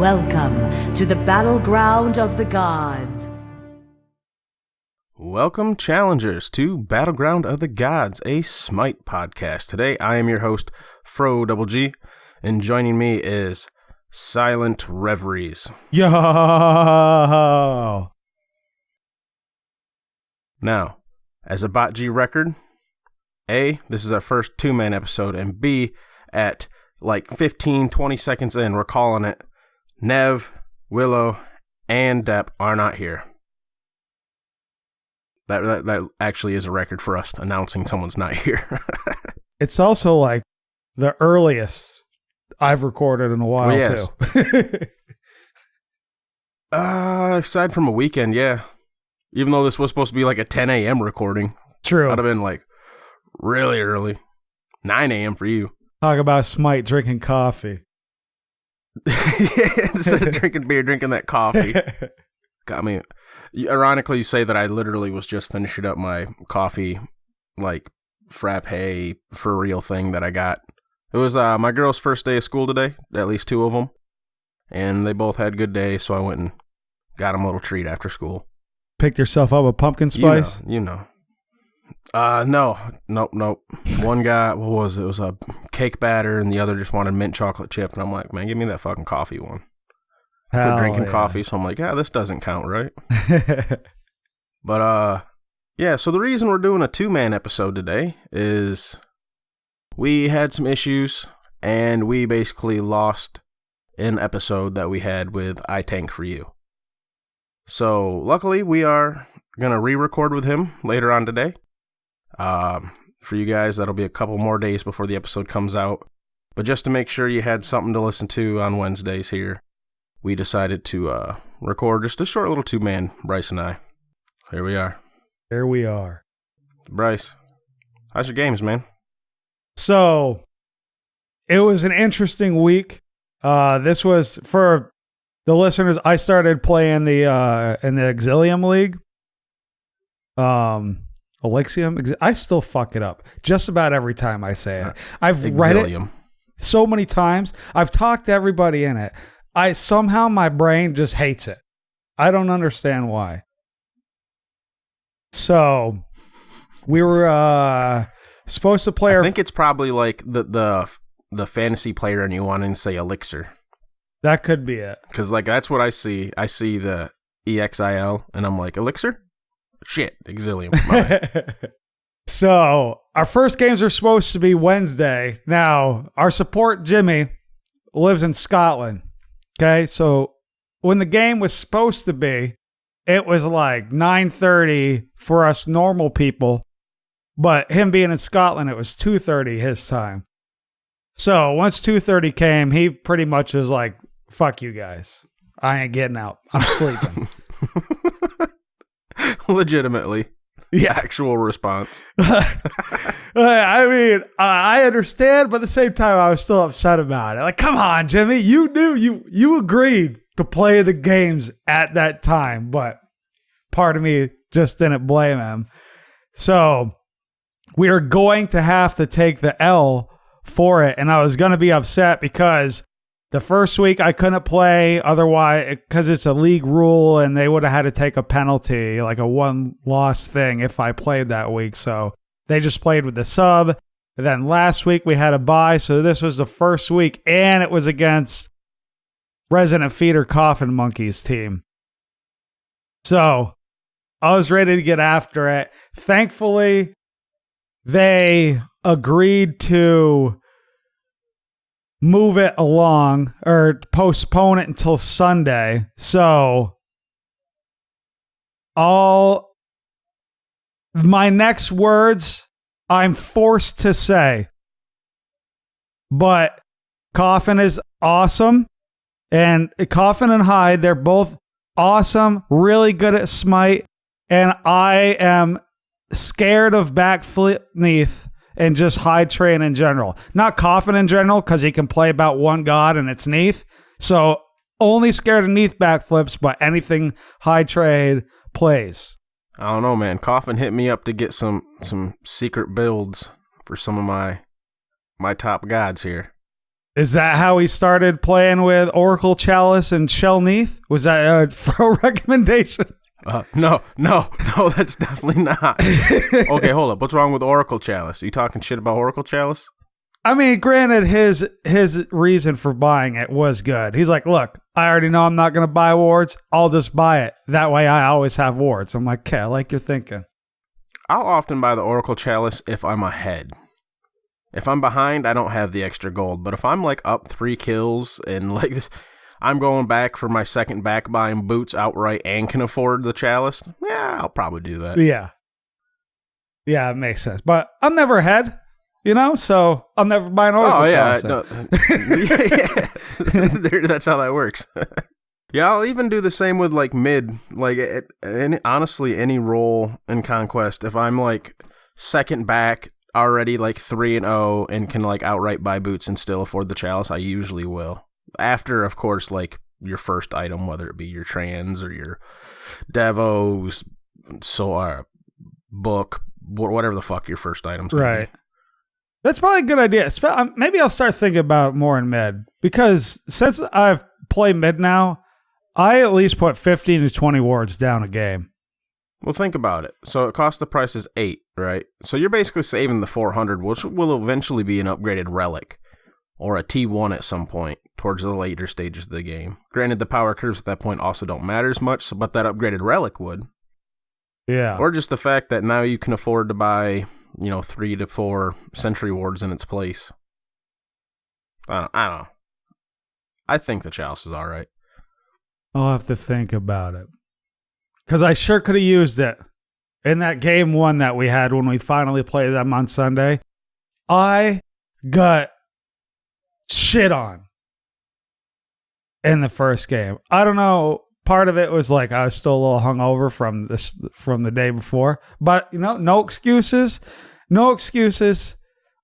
Welcome to the battleground of the gods. Welcome, challengers, to Battleground of the Gods, a Smite podcast. Today, I am your host, Fro G, and joining me is Silent Reveries. Yo! Now, as a Bot G record, A, this is our first two-man episode, and B, at like 15-20 seconds in, we're calling it, Nev, Willow, and Depp are not here. That actually is a record for us announcing someone's not here. It's also like the earliest I've recorded in a while, yes. too. Aside from a weekend, yeah. Even though this was supposed to be like a 10 a.m. recording. True. I'd have been like really early. 9 a.m. for you. Talk about Smite drinking coffee. Instead of drinking beer, drinking that coffee. Got me. Ironically, you say that I literally was just finishing up my coffee, like, frappe for real thing that I got. It was my girl's first day of school today, at least two of them. And they both had good days, so I went and got them a little treat after school. Picked yourself up a pumpkin spice? You know. Nope. One guy, what was it? It was a cake batter, and the other just wanted mint chocolate chip. And I'm like, man, give me that fucking coffee one. Quit drinking coffee, so I'm like, this doesn't count, right? But, yeah, so the reason we're doing a two-man episode today is we had some issues, and we basically lost an episode that we had with I Tank For You. So, luckily, we are going to re-record with him later on today. For you guys, that'll be a couple more days before the episode comes out. But just to make sure you had something to listen to on Wednesdays here, we decided to record just a short little two-man, Bryce and I. Here we are. There we are. Bryce, how's your games, man? So, it was an interesting week. This was, for the listeners, I started playing in the Exilium League. Elixium? I still fuck it up just about every time I say it. I've read it so many times. I've talked to everybody in it. Somehow my brain just hates it. I don't understand why. So we were supposed to play. I think it's probably like the fantasy player, and you want to say Elixir. That could be it. Because like that's what I see. I see the EXIL, and I'm like, Elixir? Shit, Exilium. So our first games are supposed to be Wednesday. Now our support Jimmy lives in Scotland. Okay, so when the game was supposed to be, it was like 9:30 for us normal people, but him being in Scotland, it was 2:30 his time. So once 2:30 came, he pretty much was like, fuck you guys. I ain't getting out. I'm sleeping. Legitimately. Yeah. Actual response. I mean, I understand, but at the same time, I was still upset about it. Like, come on, Jimmy. You knew, you agreed to play the games at that time, but part of me just didn't blame him. So we are going to have to take the L for it, and I was going to be upset because the first week I couldn't play otherwise because it's a league rule and they would have had to take a penalty, like a one-loss thing if I played that week. So they just played with the sub. And then last week we had a bye, so this was the first week, and it was against Resident Feeder Coffin Monkeys team. So I was ready to get after it. Thankfully, they agreed to move it along or postpone it until Sunday. So all my next words I'm forced to say, but Coffin is awesome, and Coffin and Hyde, they're both awesome, really good at Smite, and I am scared of backflip Neath and just Hyde Train in general. Not Coffin in general, because he can play about one god and it's Neath. So only scared of Neath backflips, but anything Hyde Train plays. I don't know, man. Coffin hit me up to get some secret builds for some of my top gods here. Is that how he started playing with Oracle Chalice and Shell Neath? Was that a Fro recommendation? No, that's definitely not. Okay, hold up. What's wrong with Oracle Chalice? Are you talking shit about Oracle Chalice? I mean, granted, his reason for buying it was good. He's like, look, I already know I'm not going to buy wards. I'll just buy it. That way I always have wards. I'm like, okay, I like your thinking. I'll often buy the Oracle Chalice if I'm ahead. If I'm behind, I don't have the extra gold. But if I'm like up 3 kills and like this, I'm going back for my second back buying boots outright and can afford the Chalice, yeah, I'll probably do that. Yeah. Yeah, it makes sense. But I'm never ahead, so I'm never buying Oracle Chalice. That's how that works. Yeah, I'll even do the same with like mid. Like, honestly, any role in Conquest, if I'm like second back, already like 3-0 and can like outright buy boots and still afford the Chalice, I usually will. After, of course, like your first item, whether it be your trans or your Devos, book, whatever the fuck your first item's gonna right. be. That's probably a good idea. Maybe I'll start thinking about it more in mid, because since I've played mid now, I at least put 15 to 20 wards down a game. Well, think about it. So it costs the price is 8, right? So you're basically saving the 400, which will eventually be an upgraded relic or a T1 at some point towards the later stages of the game. Granted, the power curves at that point also don't matter as much, but that upgraded relic would. Yeah. Or just the fact that now you can afford to buy, 3 to 4 sentry wards in its place. I don't know. I think the Chalice is all right. I'll have to think about it. Because I sure could have used it in that game 1 that we had when we finally played them on Sunday. I got shit on in the first game. I don't know. Part of it was like I was still a little hungover from the day before. But, no excuses. No excuses.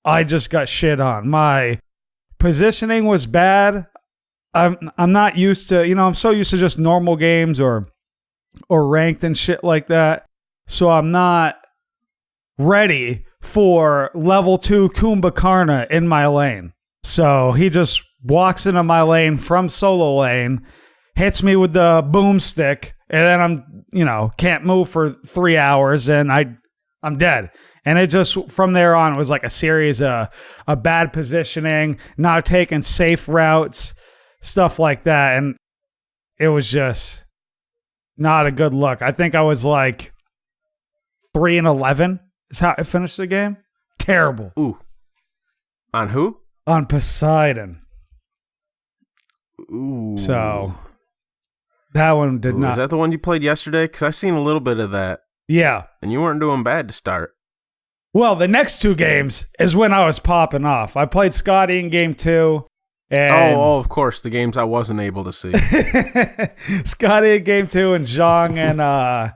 I just got shit on. My positioning was bad. I'm not used to, I'm so used to just normal games or ranked and shit like that. So I'm not ready for level 2 Kumbhakarna in my lane. So he just walks into my lane from solo lane, hits me with the boomstick, and then I'm, can't move for 3 hours and I'm dead. And it just, from there on, it was like a series of bad positioning, not taking safe routes, stuff like that. And it was just not a good look. I think I was like 3-11 is how I finished the game. Terrible. Ooh. On who? On Poseidon. Ooh. So that one did not. Is that the one you played yesterday? Because I seen a little bit of that. Yeah. And you weren't doing bad to start. Well, the next 2 games is when I was popping off. I played Scotty in game 2. And of course, the games I wasn't able to see. Scotty in game 2 and Zhang in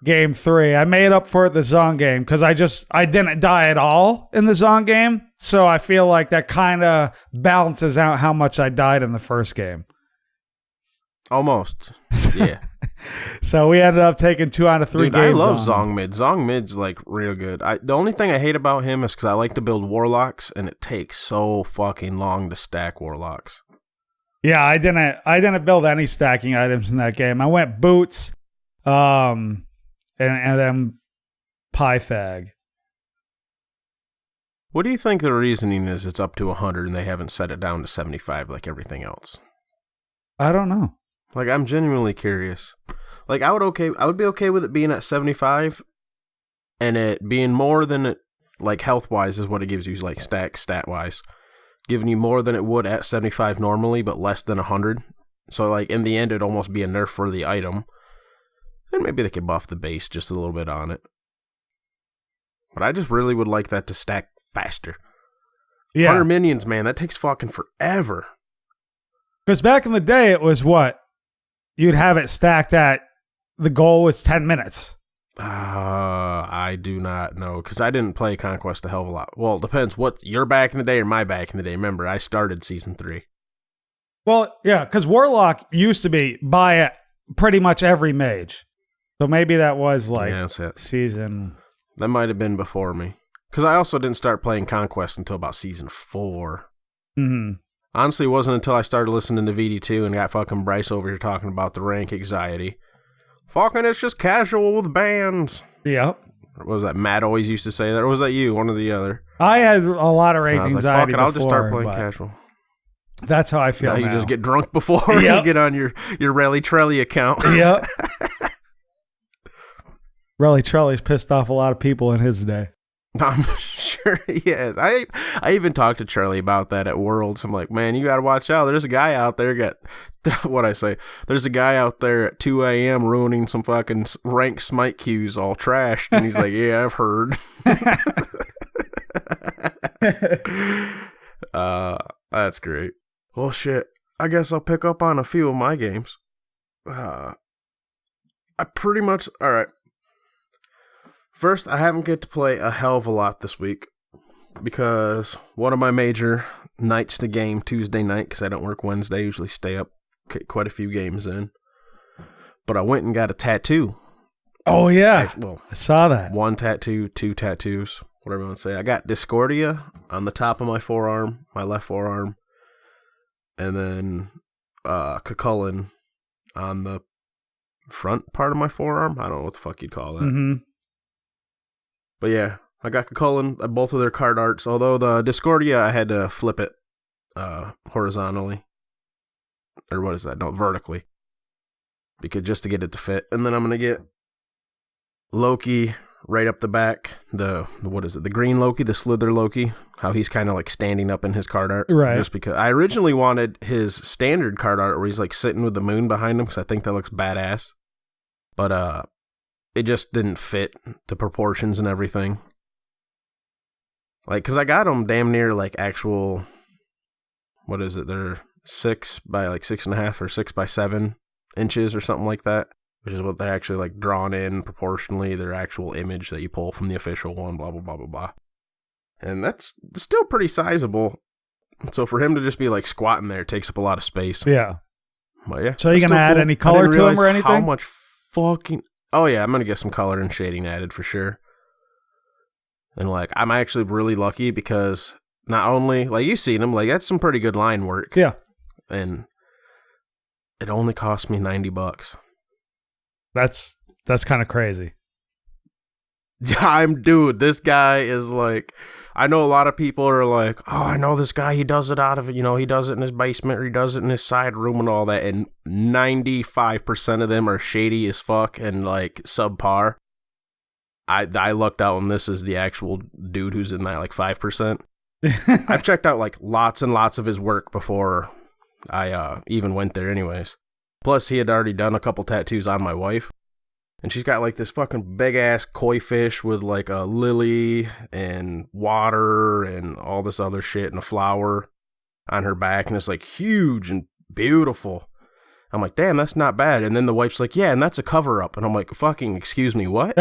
game 3. I made up for it the Zhang game because I didn't die at all in the Zhang game. So I feel like that kind of balances out how much I died in the first game. Almost. Yeah. So we ended up taking 2 out of 3 Dude, games. I love Zhang Mid. Zhang Mid's like real good. The only thing I hate about him is because I like to build warlocks, and it takes so fucking long to stack warlocks. Yeah, I didn't build any stacking items in that game. I went boots, and then Pythag. What do you think the reasoning is? It's up to 100 and they haven't set it down to 75 like everything else. I don't know. Like, I'm genuinely curious. Like, I would be okay with it being at 75 and it being more than it, like, health-wise is what it gives you, like, stat-wise. Giving you more than it would at 75 normally, but less than 100. So, like, in the end, it'd almost be a nerf for the item. And maybe they could buff the base just a little bit on it. But I just really would like that to stack faster. Yeah. 100 minions, man, that takes fucking forever. Because back in the day, it was what? You'd have it stacked at, the goal was 10 minutes. I do not know, because I didn't play Conquest a hell of a lot. Well, it depends what, you're back in the day or my back in the day. Remember, I started Season 3. Well, yeah, because Warlock used to be by pretty much every mage. So maybe that was like season. That might have been before me. Because I also didn't start playing Conquest until about Season 4. Mm-hmm. Honestly, it wasn't until I started listening to VD2 and got fucking Bryce over here talking about the rank anxiety. Fucking, it's just casual with bands. Yep. What was that? Matt always used to say that. Or was that you? One or the other. I had a lot of rank anxiety fuck it, I'll just start before, playing casual. That's how I feel now. You just get drunk before you get on your Rally Trelly account. Yep. Rally Trelly's pissed off a lot of people in his day. I'm sure he has. I even talked to Charlie about that at Worlds. I'm like, man, you got to watch out. There's a guy out there There's a guy out there at 2 a.m. ruining some fucking rank smite queues all trashed. And he's like, yeah, I've heard. That's great. Well, shit. I guess I'll pick up on a few of my games. I pretty much... All right. First, I haven't get to play a hell of a lot this week because one of my major nights to game, Tuesday night, because I don't work Wednesday, usually stay up quite a few games in. But I went and got a tattoo. Oh, yeah. I saw that. 1 tattoo, 2 tattoos, whatever you want to say. I got Discordia on the top of my forearm, my left forearm, and then Cucullin on the front part of my forearm. I don't know what the fuck you'd call that. Mm-hmm. But yeah, I got Cucullin, both of their card arts. Although the Discordia, I had to flip it horizontally. Or what is that? No, vertically. Just to get it to fit. And then I'm going to get Loki right up the back. What is it? The green Loki, the Slither Loki. How he's kind of like standing up in his card art. Right. Just because I originally wanted his standard card art where he's like sitting with the moon behind him because I think that looks badass. But, it just didn't fit the proportions and everything. Like, because I got them damn near like actual, what is it? They're 6 by like 6.5 or 6 by 7 inches or something like that, which is what they're actually like drawn in proportionally, their actual image that you pull from the official one, blah, blah, blah, blah, blah. And that's still pretty sizable. So for him to just be like squatting there takes up a lot of space. Yeah. But yeah. So are you going to add any color to him or anything? How much fucking... Oh, yeah, I'm going to get some color and shading added for sure. And, like, I'm actually really lucky because not only, like, you've seen them, like, that's some pretty good line work. Yeah. And it only cost me $90. That's kind of crazy. Dude, this guy is like, I know a lot of people are like, oh, I know this guy, he does it out of it, he does it in his basement or he does it in his side room and all that, and 95% of them are shady as fuck and like subpar. I lucked out when this is the actual dude who's in that like 5%. I've checked out like lots and lots of his work before I even went there anyways. Plus he had already done a couple tattoos on my wife. And she's got like this fucking big ass koi fish with like a lily and water and all this other shit and a flower on her back. And it's like huge and beautiful. I'm like, damn, that's not bad. And then the wife's like, yeah, and that's a cover up. And I'm like, fucking, excuse me, what?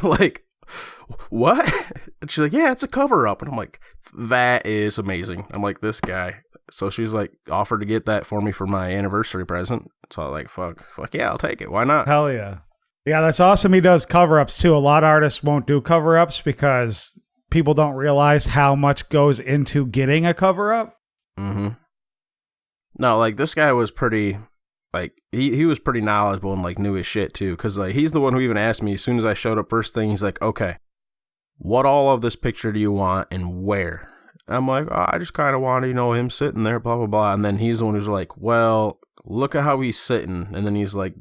Like, what? And she's like, yeah, it's a cover up. And I'm like, that is amazing. I'm like, this guy. So she's like offered to get that for me for my anniversary present. So I'm like, fuck yeah, I'll take it. Why not? Hell yeah. Yeah, that's awesome. He does cover-ups, too. A lot of artists won't do cover-ups because people don't realize how much goes into getting a cover-up. Mm-hmm. No, like, this guy was pretty, like, he was pretty knowledgeable and, like, knew his shit, too. Because, like, he's the one who even asked me, as soon as I showed up first thing, he's like, okay, what all of this picture do you want and where? And I'm like, oh, I just kind of want, him sitting there, blah, blah, blah. And then he's the one who's like, well, look at how he's sitting. And then he's like,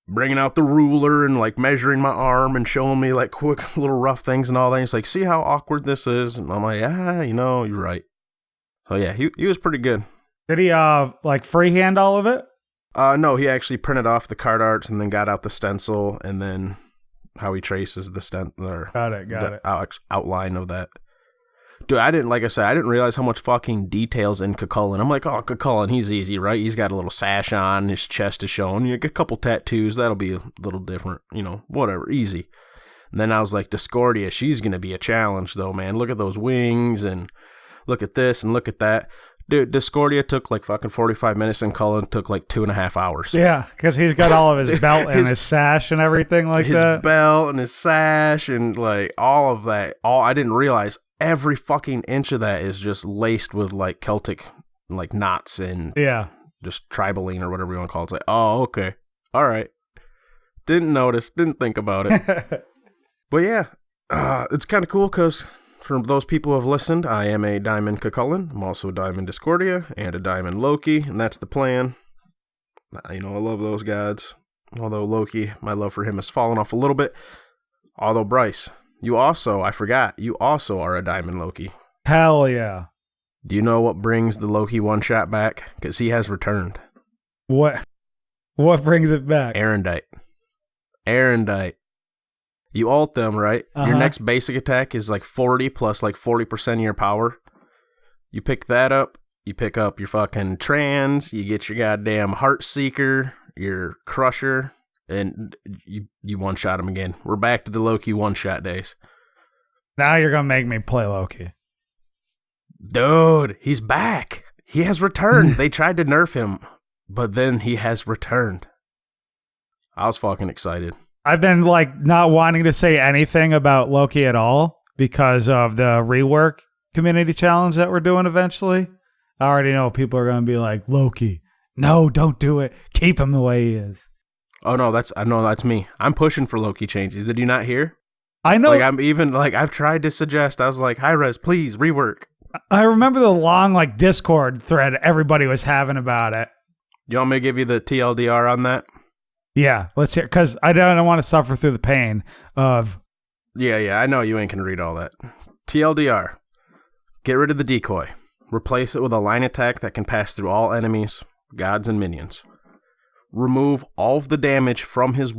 bringing out the ruler and like measuring my arm and showing me like quick little rough things and all that. He's like, see how awkward this is? And I'm like, you're right. So yeah, he was pretty good. Did he like freehand all of it? No, he actually printed off the card arts and then got out the stencil and then how he traces the Got it. Outline of that. Dude, I didn't realize how much fucking details in Cucullin. I'm like, oh, Cucullin, he's easy, right? He's got a little sash on, his chest is showing. You get a couple tattoos, that'll be a little different, whatever, easy. And then I was like, Discordia, she's going to be a challenge, though, man. Look at those wings, and look at this, and look at that. Dude, Discordia took like fucking 45 minutes and Cullen took like 2.5 hours. Yeah, because he's got all of his belt and his sash and everything like that. His belt and his sash and like all of that. I didn't realize every fucking inch of that is just laced with like Celtic like knots and just tribaline or whatever you want to call it. It's like, oh, okay. All right. Didn't notice. Didn't think about it. But yeah, it's kind of cool because for those people who have listened, I am a Diamond Cucullin. I'm also a Diamond Discordia and a Diamond Loki, and that's the plan. I love those gods. Although Loki, my love for him has fallen off a little bit. Although Bryce, I forgot, you also are a Diamond Loki. Hell yeah. Do you know what brings the Loki one-shot back? Because he has returned. What brings it back? Erendite. You ult them, right? Your next basic attack is like 40 plus like 40% of your power. You pick that up. You pick up your fucking trans. You get your goddamn Heartseeker, your Crusher, and you one-shot him again. We're back to the Loki one-shot days. Now you're going to make me play Loki. Dude, he's back. He has returned. They tried to nerf him, but then he has returned. I was fucking excited. I've been like not wanting to say anything about Loki at all because of the rework community challenge that we're doing eventually. I already know people are going to be like, Loki, no, don't do it. Keep him the way he is. Oh no, that's me. I'm pushing for Loki changes. Did you not hear? I know. Like I've tried to suggest. I was like, hi Rez, please rework. I remember the long like Discord thread everybody was having about it. You want me to give you the TLDR on that? Yeah, let's hear, because I don't want to suffer through the pain of... Yeah, I know you ain't gonna read all that. TLDR, get rid of the decoy. Replace it with a line attack that can pass through all enemies, gods, and minions. Remove all of the damage from his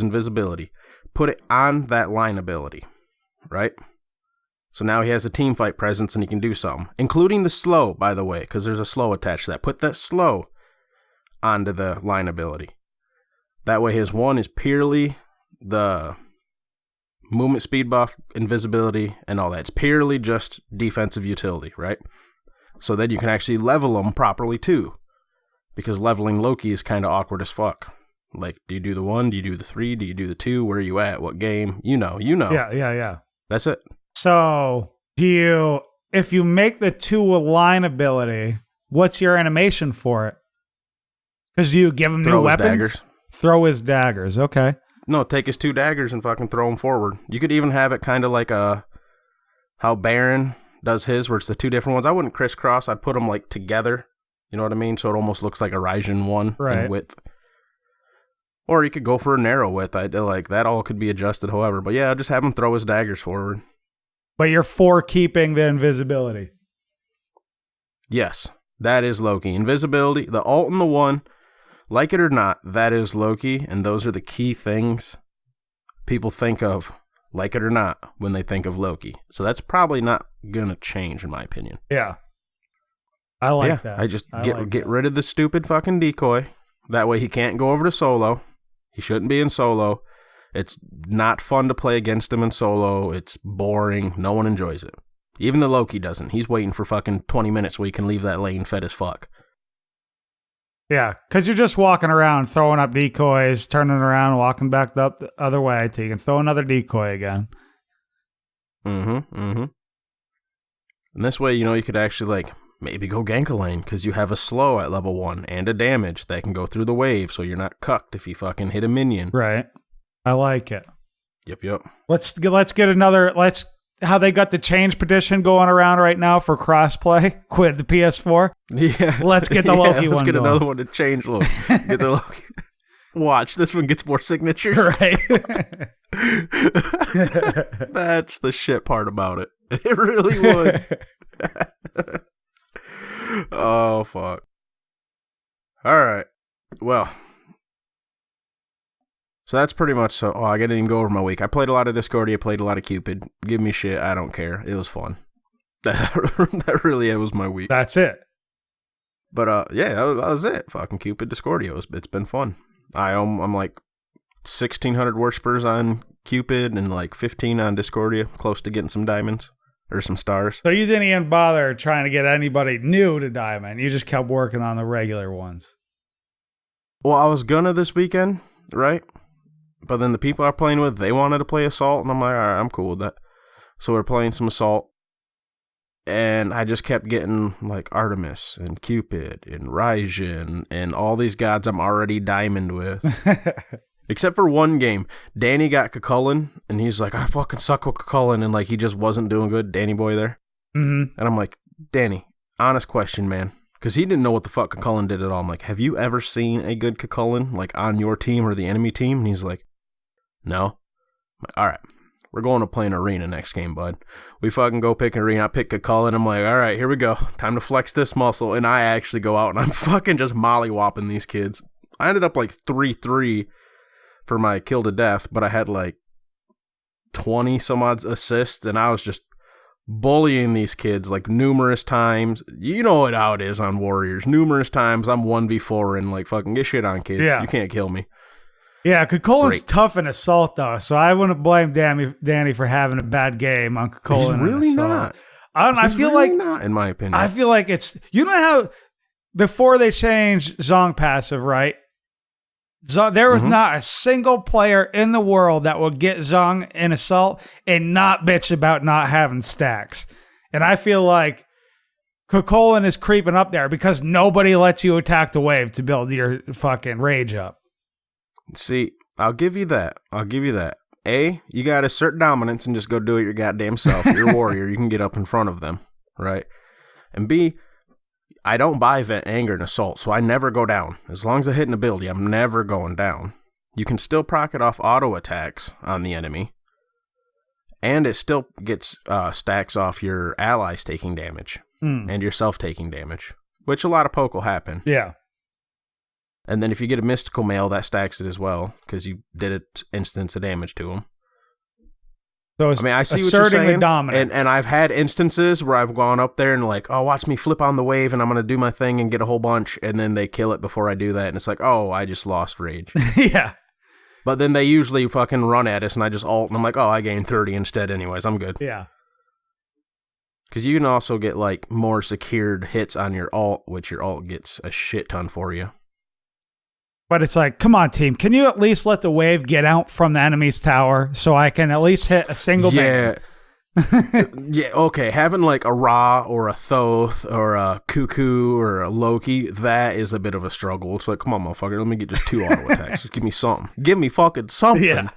invisibility. Put it on that line ability, right? So now he has a teamfight presence and he can do something, including the slow, by the way, because there's a slow attached to that. Put that slow onto the line ability. That way his one is purely the movement speed buff, invisibility, and all that. It's purely just defensive utility, right? So then you can actually level them properly too. Because leveling Loki is kind of awkward as fuck. Like, do you do the 1? Do you do the 3? Do you do the 2? Where are you at? What game? You know. Yeah. That's it. So, if you make the 2 a line ability, what's your animation for it? Because you give him new weapons? Daggers. Throw his daggers, okay. No, take his 2 daggers and fucking throw them forward. You could even have it kind of like how Baron does his, where it's the 2 different ones. I wouldn't crisscross. I'd put them like together. You know what I mean? So it almost looks like a Raijin one in width. Or you could go for a narrow width. Like that all could be adjusted, however. But yeah, just have him throw his daggers forward. But you're for keeping the invisibility. Yes, that is Loki. Invisibility, the ult and the 1. Like it or not, that is Loki, and those are the key things people think of, like it or not, when they think of Loki. So that's probably not going to change, in my opinion. Yeah. I like that. I just get rid of the stupid fucking decoy. That way he can't go over to solo. He shouldn't be in solo. It's not fun to play against him in solo. It's boring. No one enjoys it. Even the Loki doesn't. He's waiting for fucking 20 minutes where he can leave that lane fed as fuck. Yeah, because you're just walking around, throwing up decoys, turning around, walking back the other way until you can throw another decoy again. And this way, you could actually, like, maybe go gank a lane, because you have a slow at level 1 and a damage that can go through the wave, so you're not cucked if you fucking hit a minion. Right. I like it. Yep. Let's get another... How they got the change petition going around right now for crossplay with the PS4. Yeah. Let's get the Loki one. Let's get going. Another one to change Loki. Get the Loki. Watch, this one gets more signatures. Right. That's the shit part about it. It really would. Oh, fuck. All right. Well. So that's pretty much so. Oh, I didn't even go over my week. I played a lot of Discordia, played a lot of Cupid. Give me shit. I don't care. It was fun. That really was my week. That's it. But yeah, that was it. Fucking Cupid Discordia. It's been fun. I'm like 1,600 worshipers on Cupid and like 15 on Discordia. Close to getting some diamonds. or some stars. So you didn't even bother trying to get anybody new to diamond. You just kept working on the regular ones. Well, I was gonna this weekend, right? But then the people I'm playing with, they wanted to play Assault, and I'm like, all right, I'm cool with that. So we're playing some Assault, and I just kept getting like Artemis and Cupid and Raijin and all these gods I'm already diamond with. Except for one game. Danny got Cucullin, and he's like, I fucking suck with Cucullin, and like he just wasn't doing good, Danny boy there. Mm-hmm. And I'm like, Danny, honest question, man. Because he didn't know what the fuck Cucullin did at all. I'm like, have you ever seen a good Cucullin, like, on your team or the enemy team? And he's like, no. I'm like, all right, we're going to play an arena next game, bud. We fucking go pick an arena. I pick Cucullin. I'm like, all right, here we go. Time to flex this muscle. And I actually go out, and I'm fucking just molly-whopping these kids. I ended up, like, 3-3 for my kill to death, but I had, like, 20-some-odd assists, and I was just bullying these kids like numerous times. You know how it is on Warriors. Numerous times I'm 1v4 and like fucking get shit on, kids. Yeah. You can't kill me. Yeah, Cucullin's tough in Assault though, so I wouldn't blame Danny for having a bad game on Cucullin. He's really not. I feel really like not, in my opinion. I feel like it's, you know how before they changed Zong passive, right? There was not a single player in the world that would get Zong in Assault and not bitch about not having stacks. And I feel like Cucullin is creeping up there because nobody lets you attack the wave to build your fucking rage up. See, I'll give you that. A, you got to assert dominance and just go do it your goddamn self. You're a warrior. You can get up in front of them, right? And B, I don't buy Vent Anger and Assault, so I never go down. As long as I hit an ability, I'm never going down. You can still proc it off auto attacks on the enemy, and it still gets stacks off your allies taking damage and yourself taking damage, which a lot of poke will happen. Yeah. And then if you get a Mystical Mail, that stacks it as well, because you did it instance of damage to them. So I mean, I see what you're saying, and I've had instances where I've gone up there and like, oh, watch me flip on the wave, and I'm going to do my thing and get a whole bunch, and then they kill it before I do that, and it's like, oh, I just lost rage. Yeah. But then they usually fucking run at us, and I just ult, and I'm like, oh, I gained 30 instead anyways, I'm good. Yeah. Because you can also get like more secured hits on your ult, which your ult gets a shit ton for you. But it's like, come on, team. Can you at least let the wave get out from the enemy's tower so I can at least hit a single man? Yeah, okay. Having like a Ra or a Thoth or a Cuckoo or a Loki, that is a bit of a struggle. It's like, come on, motherfucker. Let me get just 2 auto attacks. Just give me something. Give me fucking something. Yeah.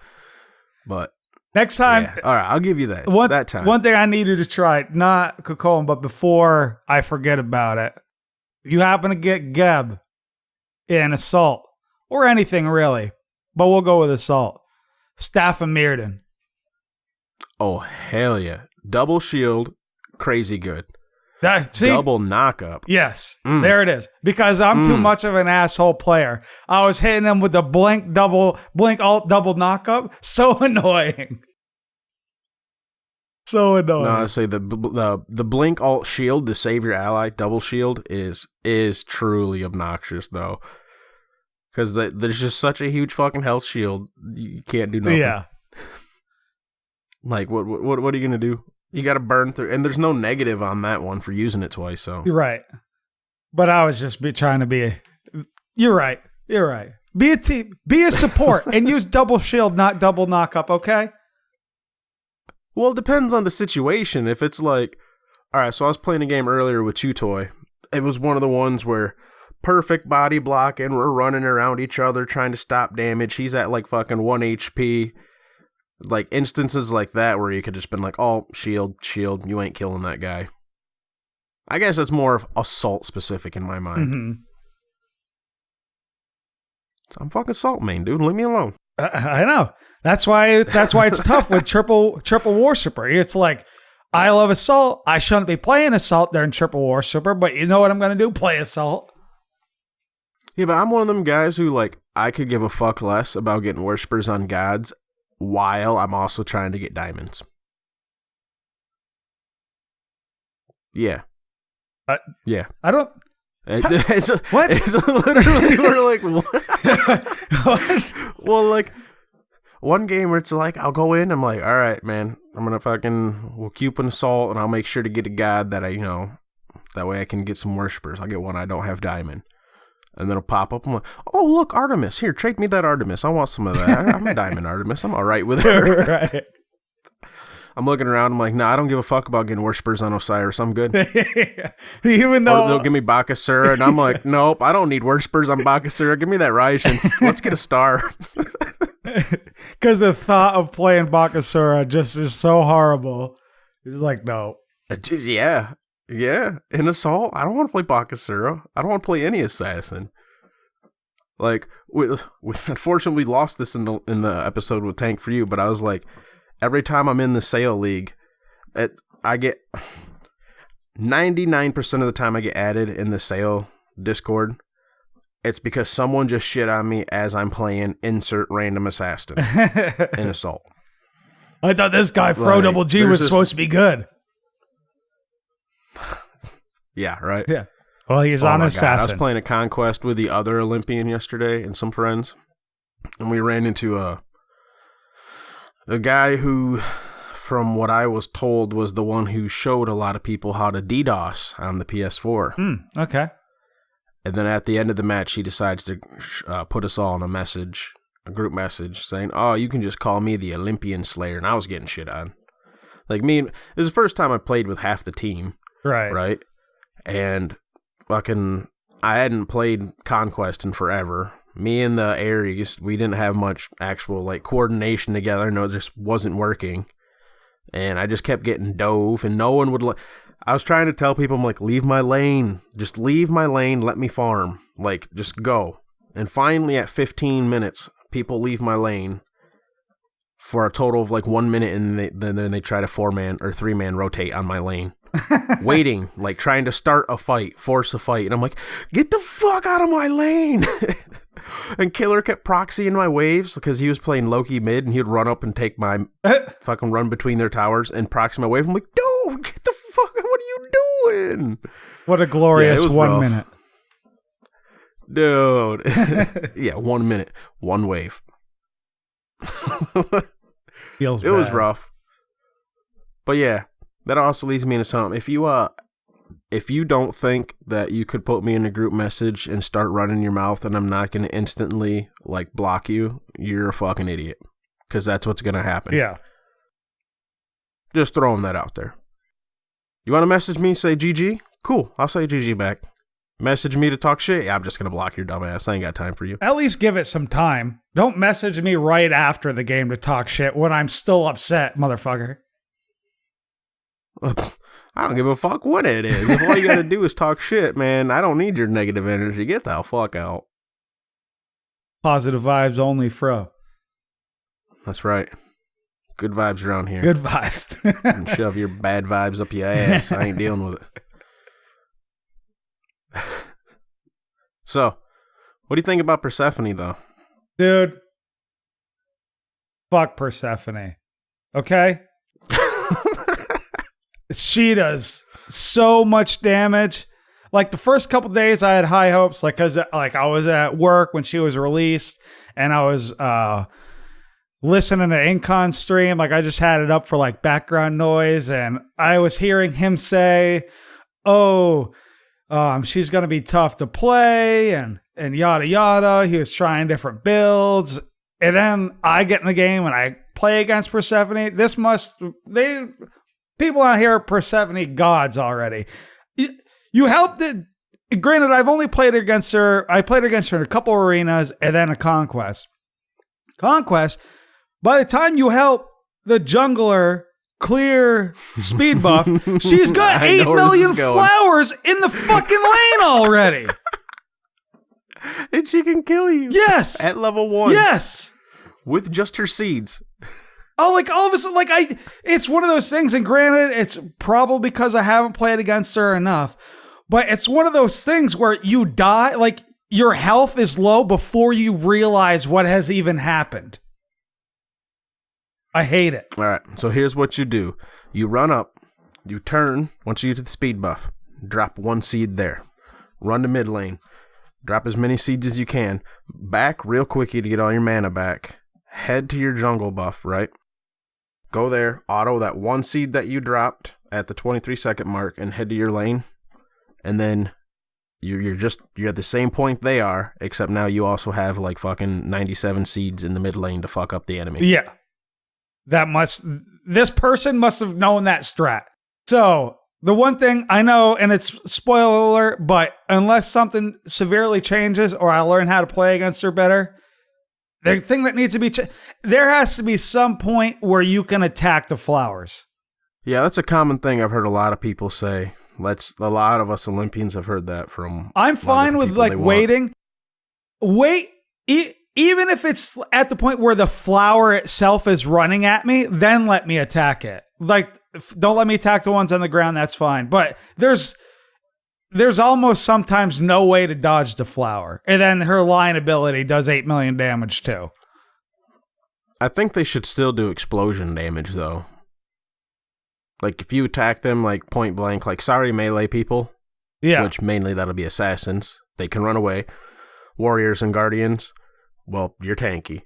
But next time. Yeah. All right, I'll give you that. That time. One thing I needed to try, not Cucullin, but before I forget about it, you happen to get Geb in Assault. Or anything, really. But we'll go with Assault. Staff of Mirrodin. Oh, hell yeah. Double shield, crazy good. See? Double knockup. Yes, there it is. Because I'm too much of an asshole player. I was hitting him with the blink alt double knockup. So annoying. So annoying. No, I say the blink alt shield to save your ally, double shield, is truly obnoxious, though. Because there's just such a huge fucking health shield, you can't do nothing. Yeah. Like, what are you going to do? You got to burn through. And there's no negative on that one for using it twice, so. You're right. But I was just trying to be You're right. Be a team. Be a support and use double shield, not double knockup, okay? Well, it depends on the situation. If it's like, all right, so I was playing a game earlier with Chutoy. It was one of the ones where perfect body block and we're running around each other trying to stop damage. He's at like fucking 1 HP. Like instances like that where you could just been like, oh, shield, you ain't killing that guy. I guess it's more of Assault specific in my mind. Mm-hmm. I'm fucking Assault main, dude. Leave me alone. I know. That's why it's tough with triple Worshipper. It's like, I love Assault. I shouldn't be playing Assault during triple Worshipper, but you know what I'm going to do? Play Assault. Yeah, but I'm one of them guys who, like, I could give a fuck less about getting Worshippers on gods while I'm also trying to get diamonds. Yeah. Yeah. I don't... What? It's literally, we're like, what? What? Well, like, one game where it's like, I'll go in, I'm like, all right, man, I'm going to we'll keep an assault, and I'll make sure to get a god that that way I can get some worshippers. I'll get one I don't have diamond. And then it'll pop up. I'm like, oh, look, Artemis. Here, trade me that Artemis. I want some of that. I'm a diamond Artemis. I'm all right with it. Right. I'm looking around. I'm like, nah, I don't give a fuck about getting worshippers on Osiris. I'm good. Even though... Or they'll give me Bakasura, and I'm like, nope, I don't need worshippers on Bakasura. Give me that Raijin. Let's get a star. Because the thought of playing Bakasura just is so horrible. It's like, no. Yeah. Yeah, in Assault, I don't want to play Bakasura. I don't want to play any assassin. Like, unfortunately, we lost this in the episode with Tank for You, but I was like, every time I'm in the Sail League, I get 99% of the time I get added in the Sail Discord. It's because someone just shit on me as I'm playing insert random assassin in Assault. I thought this guy Fro Double G was supposed to be good. Yeah, right? Yeah. Well, he's on Assassin. I was playing a Conquest with the other Olympian yesterday and some friends, and we ran into a guy who, from what I was told, was the one who showed a lot of people how to DDoS on the PS4. Okay. And then at the end of the match, he decides to put us all in a group message, saying, oh, you can just call me the Olympian Slayer, and I was getting shit on. Like, it was the first time I played with half the team. Right? And I hadn't played Conquest in forever. Me and the Ares, we didn't have much actual, like, coordination together. No, it just wasn't working. And I just kept getting dove, and no one would I was trying to tell people, I'm like, leave my lane. Just leave my lane. Let me farm. Like, just go. And finally, at 15 minutes, people leave my lane for a total of, like, 1 minute, and then they try to 4-man or 3-man rotate on my lane. Waiting, like trying to start a fight, force a fight, and I'm like, get the fuck out of my lane. And Killer kept proxying my waves because he was playing Loki mid, and he'd run up and take my fucking run between their towers and proxy my wave. I'm like, dude, get the fuck, what are you doing? What a glorious 1 minute. Dude. Yeah, 1 minute, one wave. Feels it was rough. But yeah, that also leads me into something. If you don't think that you could put me in a group message and start running your mouth and I'm not going to instantly, like, block you, you're a fucking idiot. Because that's what's going to happen. Yeah. Just throwing that out there. You want to message me, say GG? Cool, I'll say GG back. Message me to talk shit? Yeah, I'm just going to block your dumb ass. I ain't got time for you. At least give it some time. Don't message me right after the game to talk shit when I'm still upset, motherfucker. I don't give a fuck what it is. If all you gotta do is talk shit, man, I don't need your negative energy. Get the fuck out. Positive vibes only, Fro. That's right. Good vibes around here. Good vibes. And shove your bad vibes up your ass. I ain't dealing with it. So, what do you think about Persephone, though? Dude. Fuck Persephone. Okay? She does so much damage. Like, the first couple days I had high hopes, like, cause like I was at work when she was released, and I was listening to Incon stream. Like, I just had it up for like background noise, and I was hearing him say, "Oh, she's gonna be tough to play," and yada yada. He was trying different builds, and then I get in the game and I play against Persephone. People out here are Persephone gods already. You helped it. Granted, I've only played against her. I played against her in a couple arenas and then a Conquest. By the time you help the jungler clear speed buff, she's got 8 million flowers in the fucking lane already. And she can kill you. Yes. At level 1. Yes. With just her seeds. Oh, like all of a sudden, it's one of those things, and granted, it's probably because I haven't played against her enough, but it's one of those things where you die, like your health is low before you realize what has even happened. I hate it. All right, so here's what you do. You run up, you turn, once you get to the speed buff, drop 1 seed there. Run to mid lane. Drop as many seeds as you can. Back real quickly to get all your mana back. head to your jungle buff, right? Go there, auto that one seed that you dropped at the 23-second mark, and head to your lane. And then you're at the same point they are, except now you also have like fucking 97 seeds in the mid lane to fuck up the enemy. Yeah. This person must have known that strat. So the one thing I know, and it's spoiler alert, but unless something severely changes or I learn how to play against her better, the thing that needs to be there has to be some point where you can attack the flowers. Yeah, that's a common thing I've heard a lot of people say. A lot of us Olympians have heard that from. I'm fine with like waiting. Even if it's at the point where the flower itself is running at me, then let me attack it. Like, don't let me attack the ones on the ground. That's fine. But there's almost sometimes no way to dodge the flower. And then her line ability does 8 million damage too. I think they should still do explosion damage though. Like if you attack them like point blank, like sorry melee people. Yeah. Which mainly that'll be assassins. They can run away. Warriors and guardians, well, you're tanky.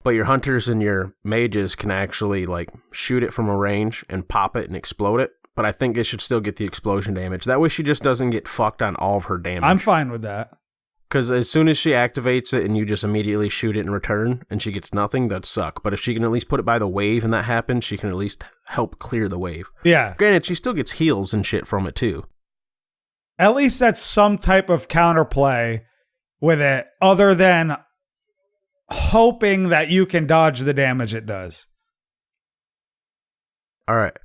But your hunters and your mages can actually like shoot it from a range and pop it and explode it. But I think it should still get the explosion damage. That way she just doesn't get fucked on all of her damage. I'm fine with that. Because as soon as she activates it and you just immediately shoot it in return and she gets nothing, that'd suck. But if she can at least put it by the wave and that happens, she can at least help clear the wave. Yeah. Granted, she still gets heals and shit from it too. At least that's some type of counterplay with it other than hoping that you can dodge the damage it does. All right.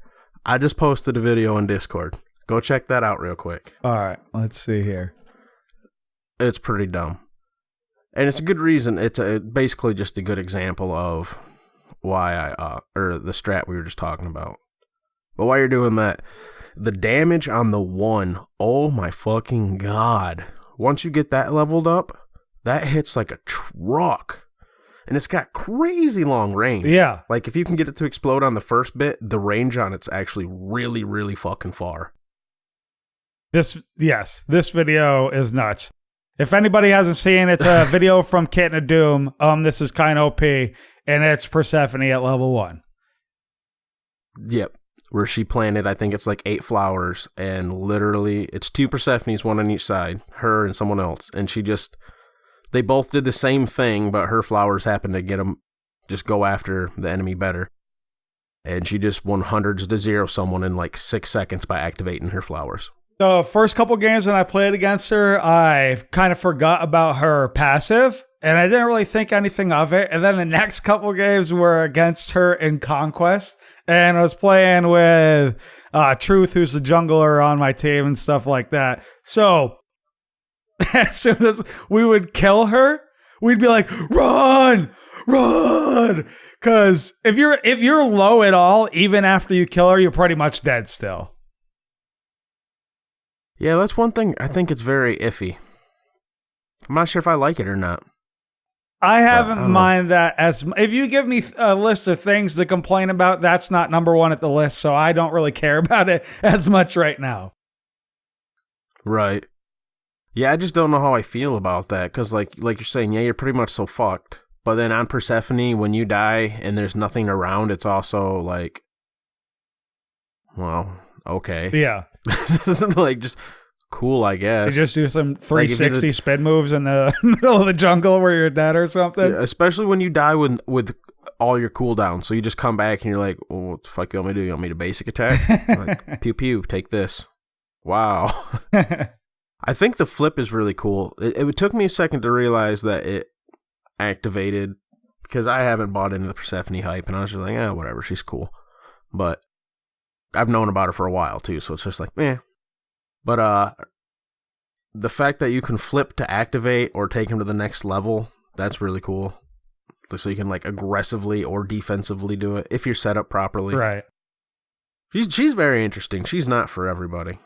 I just posted a video on Discord. Go check that out real quick. All right. Let's see here. It's pretty dumb. And it's a good reason. It's basically just a good example of why or the strat we were just talking about. But while you're doing that, the damage on the one, oh my fucking god. Once you get that leveled up, that hits like a truck. And it's got crazy long range. Yeah. Like if you can get it to explode on the first bit, the range on it's actually really, really fucking far. This video is nuts. If anybody hasn't seen, it's a video from Kitten of Doom. This is kind of OP, and it's Persephone at level 1. Yep. Where she planted, I think it's like 8 flowers, and literally it's 2 Persephones, one on each side, her and someone else, and they both did the same thing, but her flowers happened to get them, just go after the enemy better. And she just won hundreds to zero someone in like 6 seconds by activating her flowers. The first couple games when I played against her, I kind of forgot about her passive, and I didn't really think anything of it. And then the next couple games were against her in Conquest, and I was playing with Truth, who's the jungler on my team and stuff like that. So as soon as we would kill her, we'd be like, run! Because if you're low at all, even after you kill her, you're pretty much dead still. Yeah, that's one thing. I think it's very iffy. I'm not sure if I like it or not. I haven't mind that as if you give me a list of things to complain about, that's not number one at the list, so I don't really care about it as much right now. Right. Yeah, I just don't know how I feel about that, because like you're saying, yeah, you're pretty much so fucked. But then on Persephone, when you die and there's nothing around, it's also like, well, okay. Yeah. Like, just cool, I guess. You just do some 360 spin moves in the middle of the jungle where you're dead or something. Yeah, especially when you die with all your cooldowns. So you just come back and you're like, oh, what the fuck you want me to do? You want me to basic attack? Like, pew pew, take this. Wow. I think the flip is really cool. It took me a second to realize that it activated, because I haven't bought into the Persephone hype, and I was just like, whatever, she's cool. But I've known about her for a while too, so it's just like, eh. But the fact that you can flip to activate or take him to the next level, that's really cool. So you can like aggressively or defensively do it if you're set up properly. Right. She's very interesting. She's not for everybody.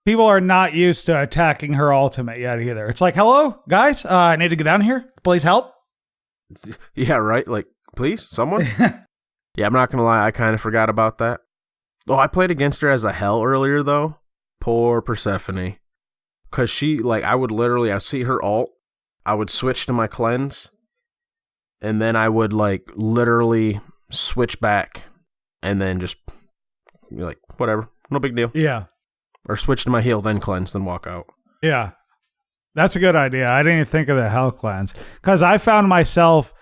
People are not used to attacking her ultimate yet either. It's like, hello, guys, I need to get down here. Please help. Yeah, right? Like, please, someone? Yeah, I'm not going to lie. I kind of forgot about that. Oh, I played against her as a hell earlier, though. Poor Persephone. Because she, like, I'd see her ult. I would switch to my cleanse. and then I would like literally switch back and then just be like, whatever, no big deal. Yeah. Or switch to my heal, then cleanse, then walk out. Yeah. That's a good idea. I didn't even think of the hell cleanse. Because I found myself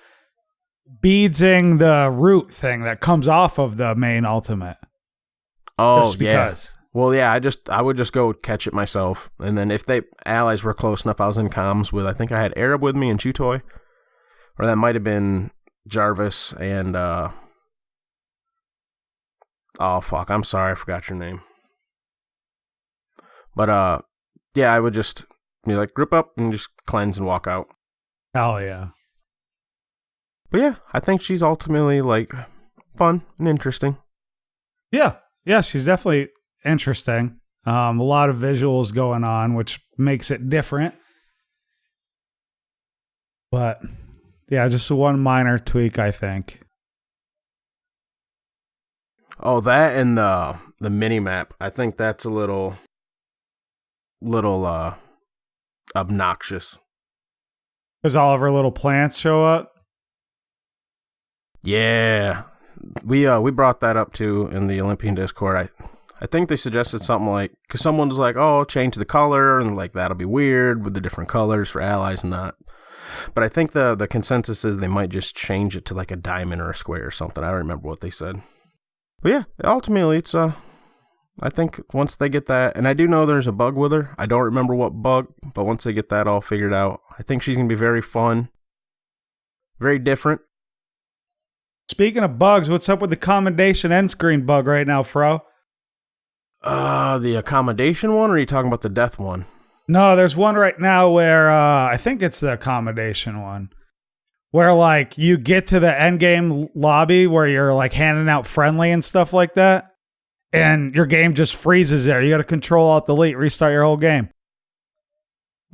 beadsing the root thing that comes off of the main ultimate. Oh, just because. Yeah. Well, yeah, I would just go catch it myself. And then if allies were close enough, I was in comms with, I think I had Arab with me and Chutoy. Or that might have been Jarvis and, oh, fuck, I'm sorry, I forgot your name. But, yeah, I would just be like, group up and just cleanse and walk out. Hell yeah. But yeah, I think she's ultimately, like, fun and interesting. Yeah. Yeah, she's definitely interesting. A lot of visuals going on, which makes it different. But, yeah, just one minor tweak, I think. Oh, that and the mini-map. I think that's a little obnoxious. Because all of her little plants show up? Yeah. We brought that up too in the Olympian Discord. I think they suggested something like, because someone's like, oh, change the color, and like that'll be weird with the different colors for allies and not. But I think the consensus is they might just change it to like a diamond or a square or something. I don't remember what they said. But yeah, ultimately it's I think once they get that, and I do know there's a bug with her. I don't remember what bug, but once they get that all figured out, I think she's going to be very fun, very different. Speaking of bugs, what's up with the commendation end screen bug right now, Fro? The accommodation one, or are you talking about the death one? No, there's one right now where I think it's the accommodation one. Where like you get to the end game lobby where you're like handing out friendly and stuff like that. And your game just freezes there. You got to control alt delete, restart your whole game.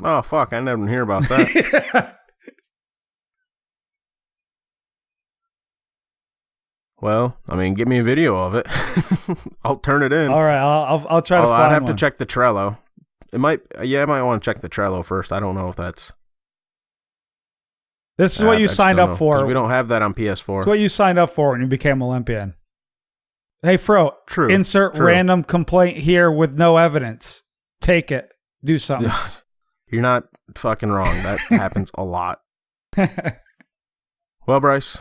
Oh, fuck. I didn't hear about that. Yeah. Well, I mean, give me a video of it. I'll turn it in. All right, I'll try to find I'd have one. to check the Trello. I might want to check the Trello first. I don't know if that's... This is what you signed up for. We don't have that on PS4. It's what you signed up for when you became Olympian. Hey, Fro, True. Insert random complaint here with no evidence. Take it. Do something. You're not fucking wrong. That happens a lot. Well, Bryce,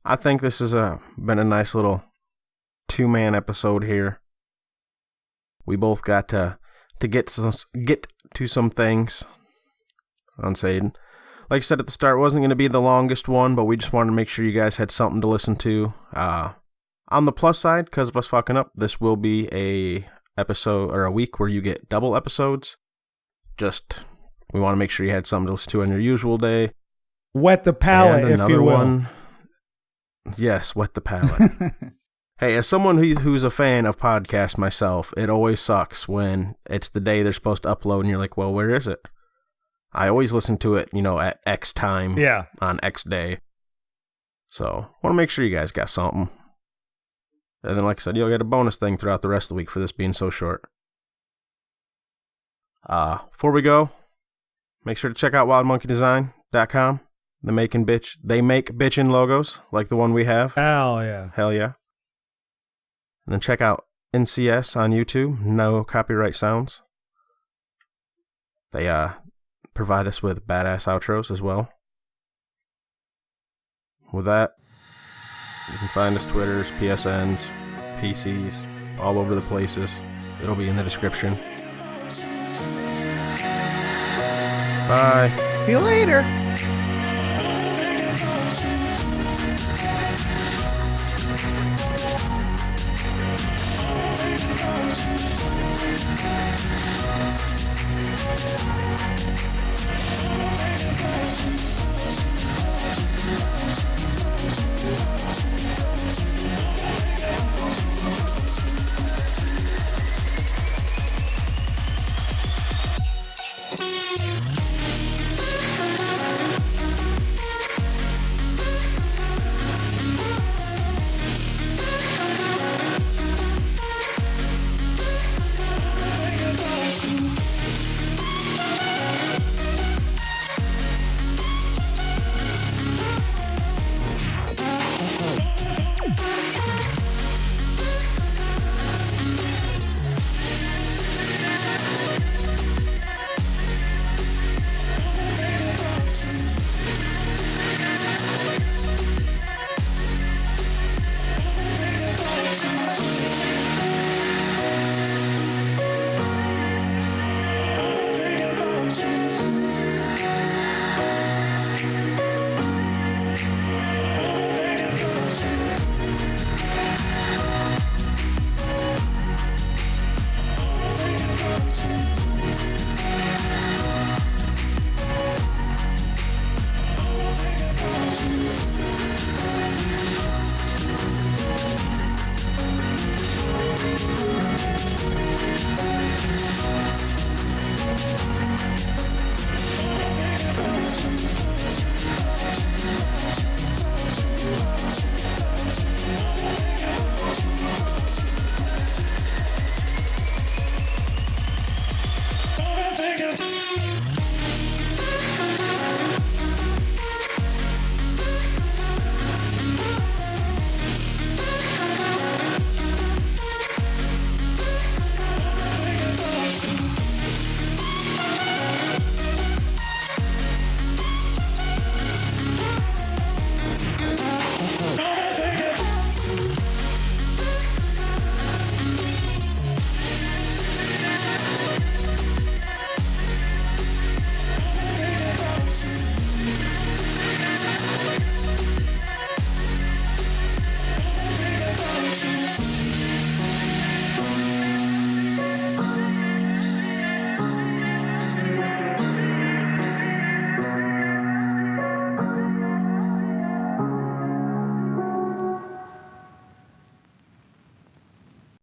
I think this has been a nice little 2-man episode here. We both got to get to some things. I'm saying, like I said at the start, it wasn't going to be the longest one, but we just wanted to make sure you guys had something to listen to. On the plus side, because of us fucking up, this will be a episode or a week where you get double episodes. Just, we want to make sure you had something to listen to on your usual day. Wet the palate, if you will. One. Yes, wet the palate. Hey, as someone who's a fan of podcasts myself, it always sucks when it's the day they're supposed to upload and you're like, well, where is it? I always listen to it, at X time on X day. So, want to make sure you guys got something. And then, like I said, you'll get a bonus thing throughout the rest of the week for this being so short. Before we go, make sure to check out wildmonkeydesign.com. They make bitchin' logos like the one we have. Hell yeah. Hell yeah. And then check out NCS on YouTube. No copyright sounds. They provide us with badass outros as well. With that, you can find us Twitters, PSNs, PCs, all over the places. It'll be in the description. Bye. See you later.